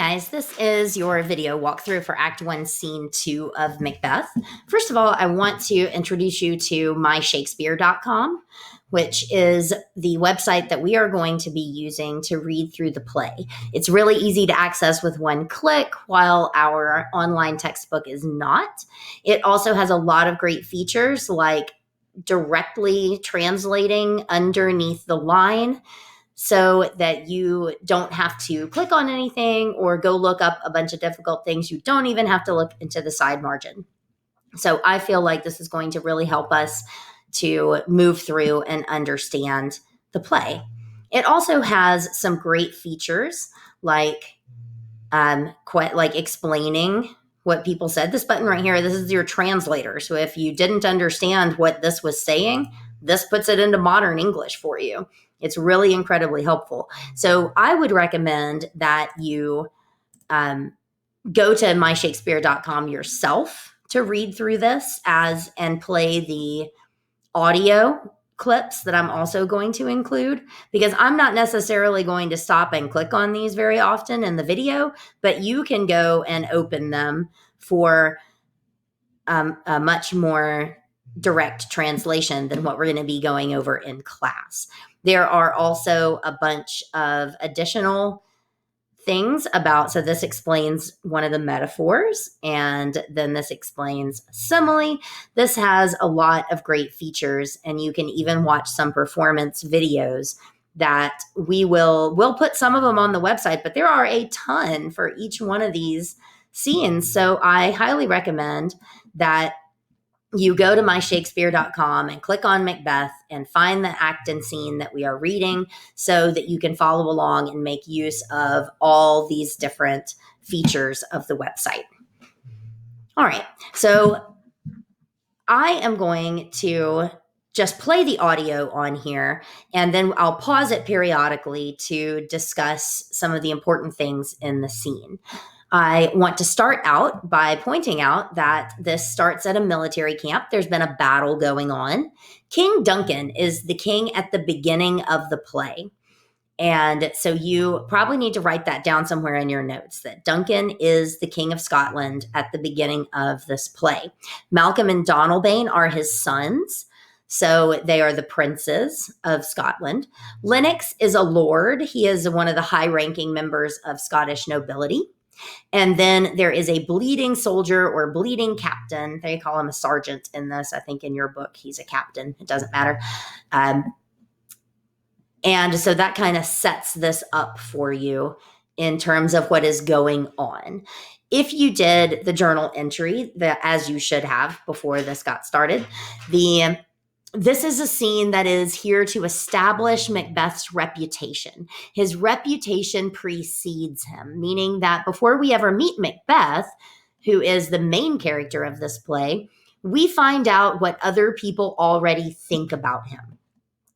guys, this is your video walkthrough for Act 1, Scene 2 of Macbeth. First of all, I want to introduce you to myshakespeare.com, which is the website that we are going to be using to read through the play. It's really easy to access with one click, while our online textbook is not. It also has a lot of great features like directly translating underneath the line, so that you don't have to click on anything or go look up a bunch of difficult things. You don't even have to look into the side margin. So I feel like this is going to really help us to move through and understand the play. It also has some great features like explaining what people said. This button right here, this is your translator. So if you didn't understand what this was saying, this puts it into modern English for you. It's really incredibly helpful. So I would recommend that you go to myshakespeare.com yourself to read through this and play the audio clips that I'm also going to include, because I'm not necessarily going to stop and click on these very often in the video, but you can go and open them for a much more direct translation than what we're going to be going over in class. There are also a bunch of additional things so this explains one of the metaphors, and then this explains simile. This has a lot of great features, and you can even watch some performance videos that we'll put some of them on the website, but there are a ton for each one of these scenes. So I highly recommend that you go to myshakespeare.com and click on Macbeth and find the act and scene that we are reading, so that you can follow along and make use of all these different features of the website. All right, so I am going to just play the audio on here, and then I'll pause it periodically to discuss some of the important things in the scene. I want to start out by pointing out that this starts at a military camp. There's been a battle going on. King Duncan is the king at the beginning of the play. And so you probably need to write that down somewhere in your notes, that Duncan is the king of Scotland at the beginning of this play. Malcolm and Donalbain are his sons, so they are the princes of Scotland. Lennox is a lord. He is one of the high-ranking members of Scottish nobility. And then there is a bleeding soldier or bleeding captain. They call him a sergeant in this. I think in your book, he's a captain. It doesn't matter. And so that kind of sets this up for you in terms of what is going on. If you did the journal entry, as you should have before this got started, this is a scene that is here to establish Macbeth's reputation. His reputation precedes him, meaning that before we ever meet Macbeth, who is the main character of this play, we find out what other people already think about him.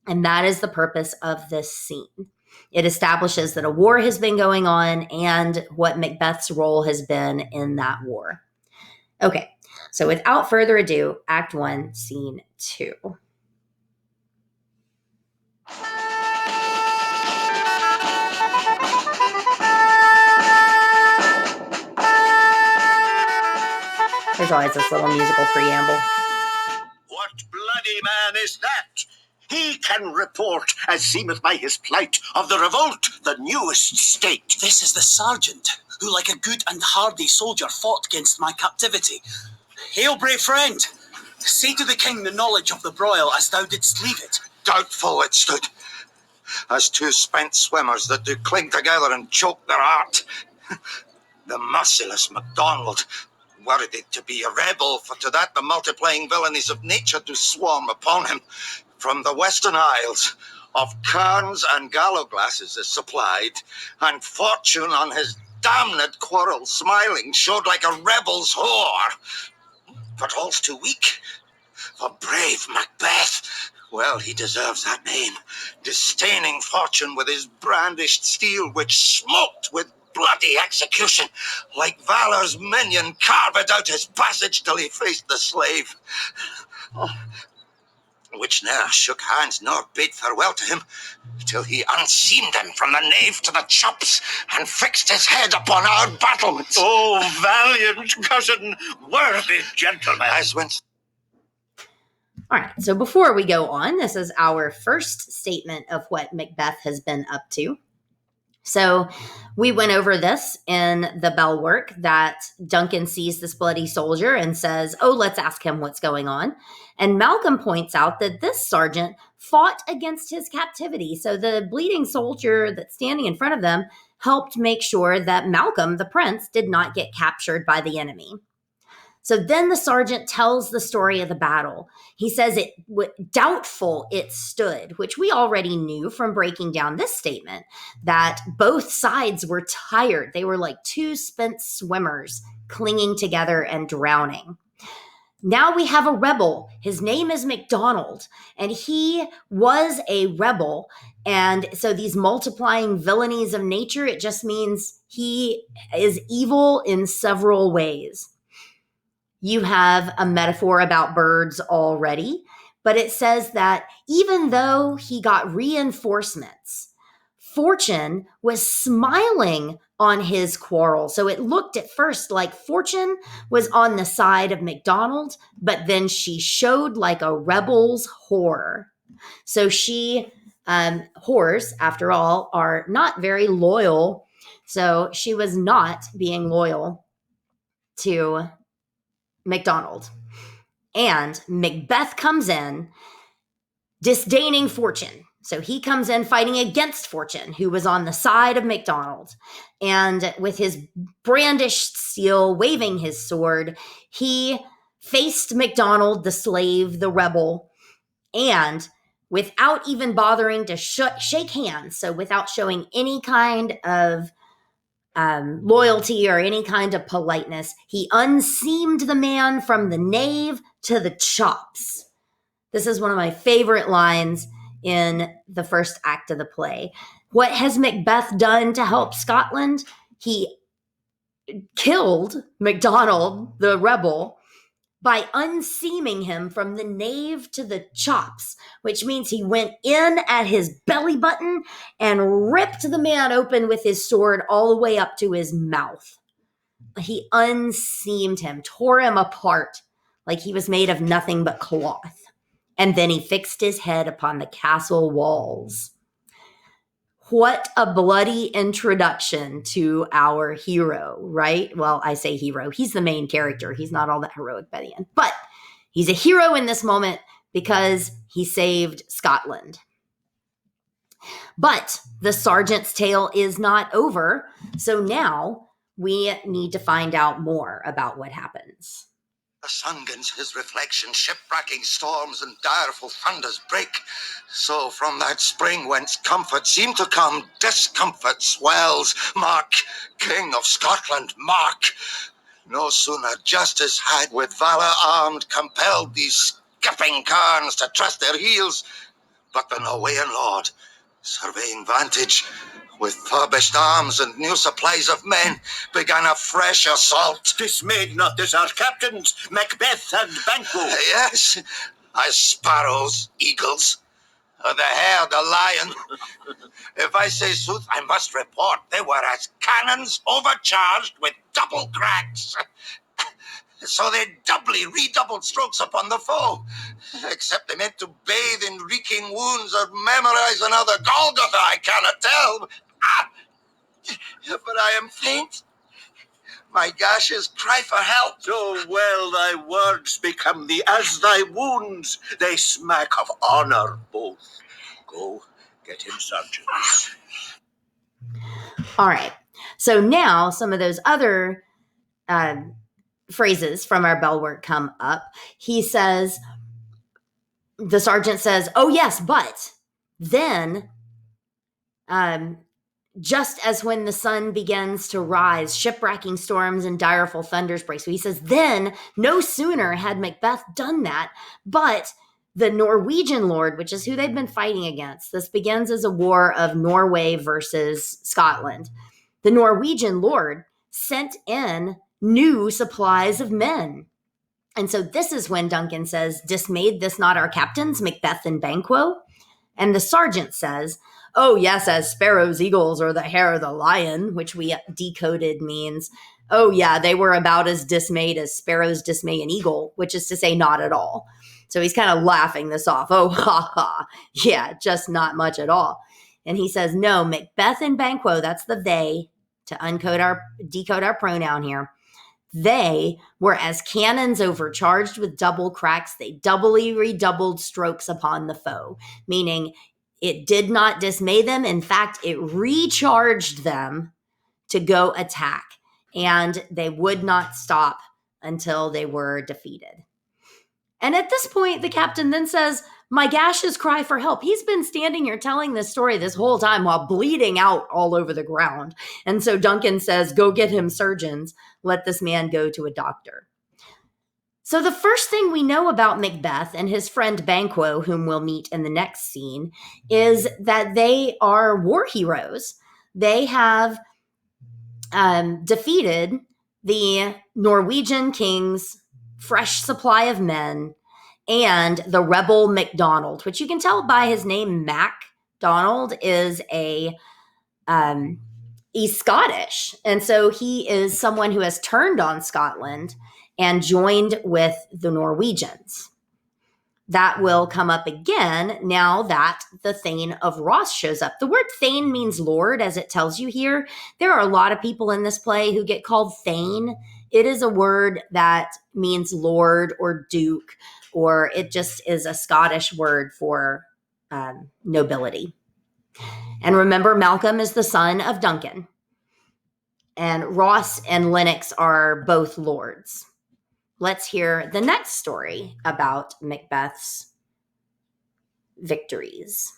And that is the purpose of this scene. It establishes that a war has been going on and what Macbeth's role has been in that war. Okay, so without further ado, Act 1, Scene 2. There's always this little musical preamble. What bloody man is that? He can report, as seemeth by his plight, of the revolt, the newest state. This is the sergeant, who like a good and hardy soldier fought against my captivity. Hail, brave friend! Say to the king the knowledge of the broil as thou didst leave it. Doubtful it stood, as two spent swimmers that do cling together and choke their heart. The merciless MacDonald, worthy to be a rebel, for to that the multiplying villainies of nature do swarm upon him. From the Western Isles, of cairns and gallow glasses is supplied, and fortune on his damned quarrel smiling showed like a rebel's whore. But all's too weak for brave Macbeth. Well, he deserves that name, disdaining fortune with his brandished steel, which smoked with bloody execution, like valor's minion carved out his passage till he faced the slave. Oh, which ne'er shook hands nor bade farewell to him, till he unseamed him from the nave to the chops, and fixed his head upon our battlements. Oh, valiant cousin, worthy gentleman. As when... All right, so before we go on, this is our first statement of what Macbeth has been up to. So we went over this in the bell work, that Duncan sees this bloody soldier and says, oh, let's ask him what's going on. And Malcolm points out that this sergeant fought against his captivity. So the bleeding soldier that's standing in front of them helped make sure that Malcolm, the prince, did not get captured by the enemy. So then the sergeant tells the story of the battle. He says doubtful it stood, which we already knew from breaking down this statement, that both sides were tired. They were like two spent swimmers clinging together and drowning. Now we have a rebel. His name is MacDonald, and he was a rebel. And so these multiplying villainies of nature, it just means he is evil in several ways. You have a metaphor about birds already, but it says that even though he got reinforcements, Fortune was smiling on his quarrel. So it looked at first like Fortune was on the side of MacDonald, but then she showed like a rebel's whore. So whores, after all, are not very loyal. So she was not being loyal to MacDonald. And Macbeth comes in disdaining Fortune. So he comes in fighting against Fortune, who was on the side of MacDonald. And with his brandished steel, waving his sword, he faced MacDonald, the slave, the rebel, and without even bothering to shake hands, so without showing any kind of loyalty or any kind of politeness, he unseamed the man from the nave to the chops. This is one of my favorite lines in the first act of the play. What has Macbeth done to help Scotland? He killed MacDonald, the rebel, by unseaming him from the nave to the chops, which means he went in at his belly button and ripped the man open with his sword all the way up to his mouth. He unseamed him, tore him apart like he was made of nothing but cloth. And then he fixed his head upon the castle walls. What a bloody introduction to our hero, right? Well, I say hero. He's the main character. He's not all that heroic by the end. But he's a hero in this moment because he saved Scotland. But the sergeant's tale is not over. So now we need to find out more about what happens. The sun gins his reflection, shipwrecking storms and direful thunders break. So from that spring whence comfort seemed to come, discomfort swells. Mark, King of Scotland, mark. No sooner justice had with valour armed compelled these skipping kerns to trust their heels, but the Norwegian lord, surveying vantage, with furbished arms and new supplies of men, began a fresh assault. Dismayed not this our captains, Macbeth and Banquo. Yes, as sparrows, eagles, the hare, the lion. If I say sooth, I must report they were as cannons overcharged with double cracks. So they redoubled strokes upon the foe, except they meant to bathe in reeking wounds or memorize another Golgotha, I cannot tell. But I am faint. My gashes cry for help. So well thy words become thee as thy wounds. They smack of honour both. Go, get him sergeants. All right. So now some of those other phrases from our bell work come up. The sergeant says, oh yes, but then just as when the sun begins to rise, shipwrecking storms and direful thunders break. So he says, then no sooner had Macbeth done that, but the Norwegian lord, which is who they've been fighting against, this begins as a war of Norway versus Scotland. The Norwegian lord sent in new supplies of men. And so this is when Duncan says, "Dismayed this not our captains, Macbeth and Banquo?" And the sergeant says, "Oh, yes, as sparrows, eagles, or the hare, the lion," which we decoded means, oh, yeah, they were about as dismayed as sparrows dismay an eagle, which is to say, not at all. So he's kind of laughing this off. Oh, ha, ha. Yeah, just not much at all. And he says, "No, Macbeth and Banquo, that's the they, to decode our pronoun here. They were as cannons overcharged with double cracks. They doubly redoubled strokes upon the foe," meaning it did not dismay them. In fact, it recharged them to go attack, and they would not stop until they were defeated. And at this point, the captain then says, "My gashes cry for help." He's been standing here telling this story this whole time while bleeding out all over the ground. And so Duncan says, "Go get him surgeons. Let this man go to a doctor." So the first thing we know about Macbeth and his friend Banquo, whom we'll meet in the next scene, is that they are war heroes. They have defeated the Norwegian king's fresh supply of men and the rebel MacDonald, which you can tell by his name. MacDonald is he's Scottish. And so he is someone who has turned on Scotland and joined with the Norwegians. That will come up again now that the Thane of Ross shows up. The word Thane means lord, as it tells you here. There are a lot of people in this play who get called Thane. It is a word that means lord or duke, or it just is a Scottish word for nobility. And remember, Malcolm is the son of Duncan. And Ross and Lennox are both lords. Let's hear the next story about Macbeth's victories.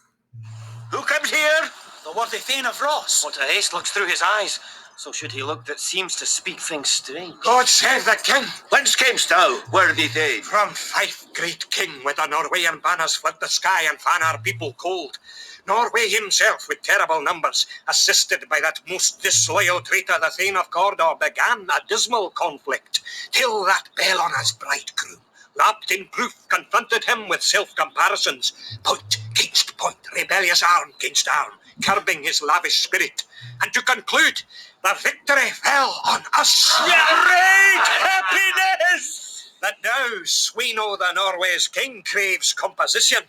Who comes here? The worthy Thane of Ross. What a haste looks through his eyes. So should he look that seems to speak things strange. God save the king! Whence camest thou, worthy Thane? From Fife, great king, with the Norwegian banners flood the sky and fan our people cold. Norway himself, with terrible numbers, assisted by that most disloyal traitor, the Thane of Cawdor, began a dismal conflict, till that Bellona's bridegroom, wrapped in proof, confronted him with self-comparisons, point gainst point, rebellious arm gainst arm, curbing his lavish spirit, and to conclude, the victory fell on us. Great happiness! That now Sweno, the Norway's king, craves composition,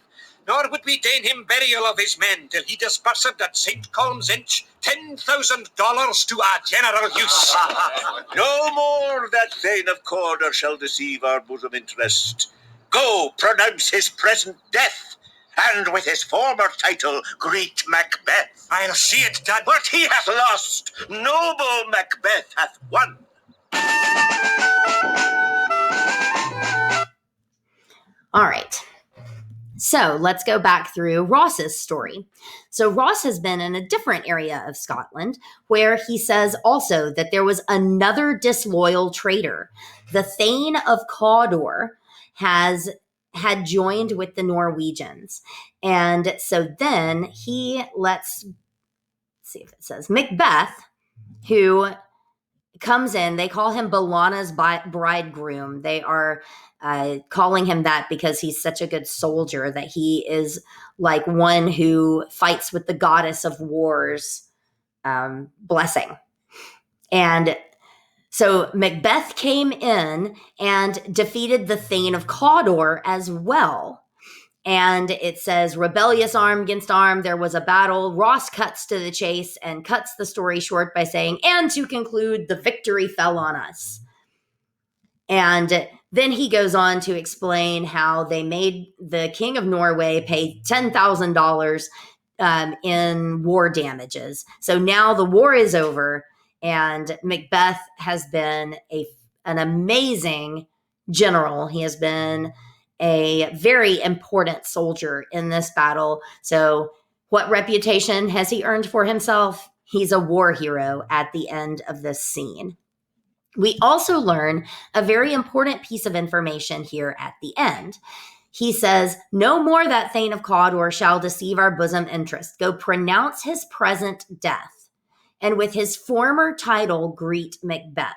nor would we deign him burial of his men till he disbursed at St. Colm's Inch $10,000 to our general use. No more that Thane of Cawdor shall deceive our bosom interest. Go, pronounce his present death, and with his former title, Great Macbeth. I'll see it done. What he hath lost, noble Macbeth hath won. All right. So let's go back through Ross's story. So Ross has been in a different area of Scotland where he says also that there was another disloyal traitor. The Thane of Cawdor had joined with the Norwegians. And so then let's see if it says Macbeth, who comes in. They call him Belana's bridegroom. They are calling him that because he's such a good soldier, that he is like one who fights with the goddess of war's blessing. And so Macbeth came in and defeated the Thane of Cawdor as well. And it says, rebellious arm against arm, there was a battle. Ross cuts to the chase and cuts the story short by saying, and to conclude, the victory fell on us. And then he goes on to explain how they made the King of Norway pay $10,000 in war damages. So now the war is over, and Macbeth has been an amazing general. He has been a very important soldier in this battle. So what reputation has he earned for himself? He's a war hero at the end of this scene. We also learn a very important piece of information here at the end. He says, no more that Thane of Cawdor shall deceive our bosom interest. Go pronounce his present death, and with his former title greet Macbeth.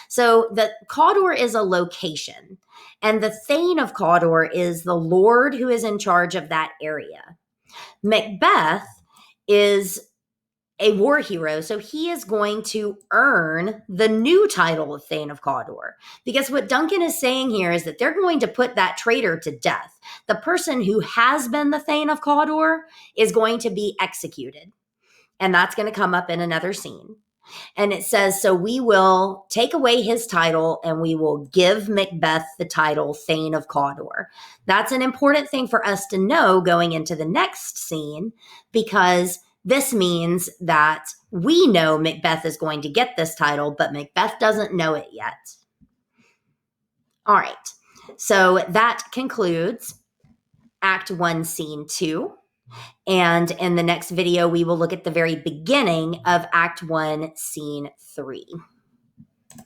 So the Cawdor is a location, and the Thane of Cawdor is the lord who is in charge of that area. Macbeth is a war hero, so he is going to earn the new title of Thane of Cawdor. Because what Duncan is saying here is that they're going to put that traitor to death. The person who has been the Thane of Cawdor is going to be executed. And that's going to come up in another scene. And it says, so we will take away his title and we will give Macbeth the title Thane of Cawdor. That's an important thing for us to know going into the next scene, because this means that we know Macbeth is going to get this title, but Macbeth doesn't know it yet. All right. So that concludes Act 1, Scene 2. And in the next video, we will look at the very beginning of Act 1, Scene 3.